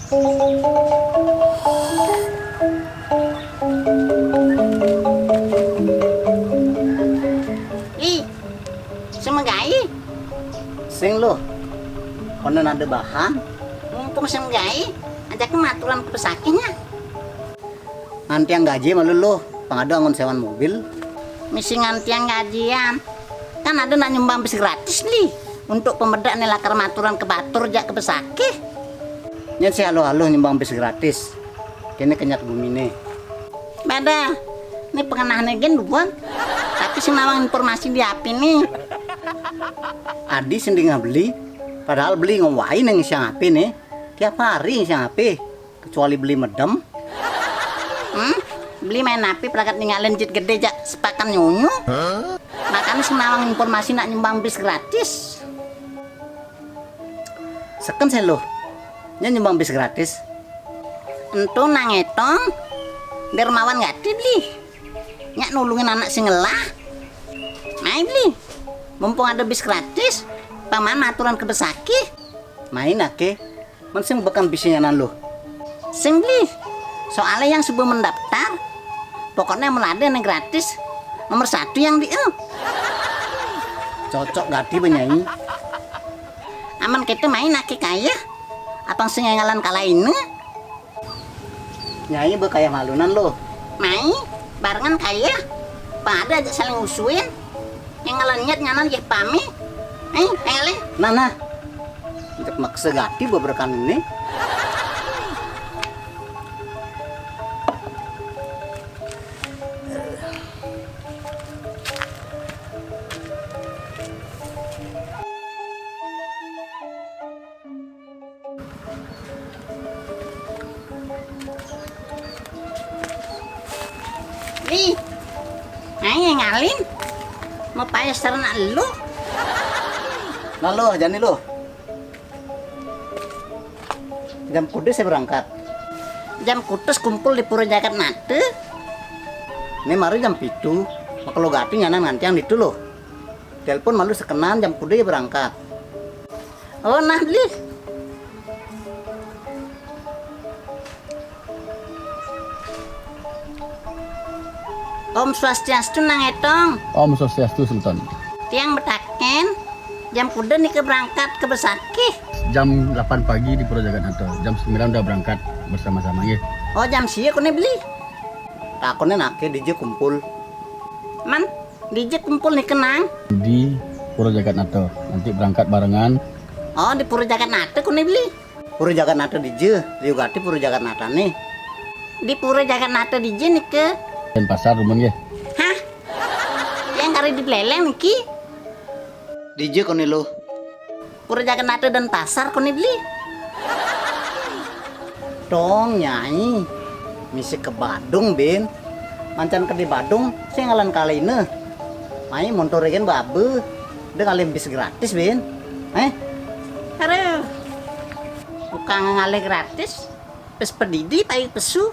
Ih, semegai Sing lo, konon ada bahan. mumpung semegai ajak maturan ke pesakitnya. Nanti yang gaji malu lo, pengadu angon sewan mobil. Misi nganti yang gajian. Kan ada nak nyumbang bis gratis li untuk pemedak nih lakar maturan ke batur jak ke pesakit. Nyen si halo-halo nyumbang bis gratis. Kini kenyat bumi nih. Bada, ini pengenahan gen buat. Tapi senawang informasi di api nih. Adi sendiri nggak beli, padahal beli ngawain yang siang api nih. Tiap hari siang api, kecuali beli medem. Beli main api perakat ninggalin jit gede jak sepakan nyunyu. Makanya senawang informasi nak nyumbang bis gratis. Seken saya lo, nyen nyumbang bis gratis. Entu nangetong dermawan gak beli. Nyak nulungin anak singelah. Main beli. Mumpung ada bis gratis, paman aturan ke besaki. Main ake, mensing bekan bisnya nan lo. Sing beli. Soalnya yang sebelum mendaftar, pokoknya melada yang gratis. Nomor 1 yang di Cocok gati penyanyi. aman kita main ake kaya. Apang singalan kala ini. Nyai bekaya malunan lo. Main barengan kaya. Pada aja saling usuin. Yang ngalanyat nyanan ya pami. Ele. Nah, untuk maksa gati beberapa ini. Ih, yang ngalin. Mau payah serna lu. Nah lo, jani lo. Jam kudu saya berangkat. Jam kutus kumpul di Pura Jagat Nate. Ini mari jam pitu. Kalau gati nyanan nanti yang itu lo. Telepon malu sekenan jam kudu ya berangkat. Oh nah beli. Om Swastiastu nangetong. Om Swastiastu Sultan. Tiang betaken. Jam kuda nih ke berangkat ke Besaki. Jam 8 pagi di Pura Jagannato. Jam 9 udah berangkat bersama-sama ya. Oh jam sia kone beli. Takutnya nake DJ kumpul. Man, DJ kumpul nih kenang. Di Pura Jagannato. Nanti berangkat barengan. Oh di Pura Jagat Nate kone beli. Pura Jagannato DJ, Rio Gati Pura Jagannato nih. Di Pura Jagat Nate DJ nih ke. Dan pasar rumon ya. Hah? Yang kari di Beleng nih ki. DJ kone lo. Pura Jagat Nate dan pasar kone beli. Dong nyai. Misi ke Badung bin. Mancan ke di Badung, saya ngalan kali ini. Mai motor regen babe. Dia ngalim bis gratis bin. Aduh. Bukan ngale gratis. Pes pedidi pakai pesu.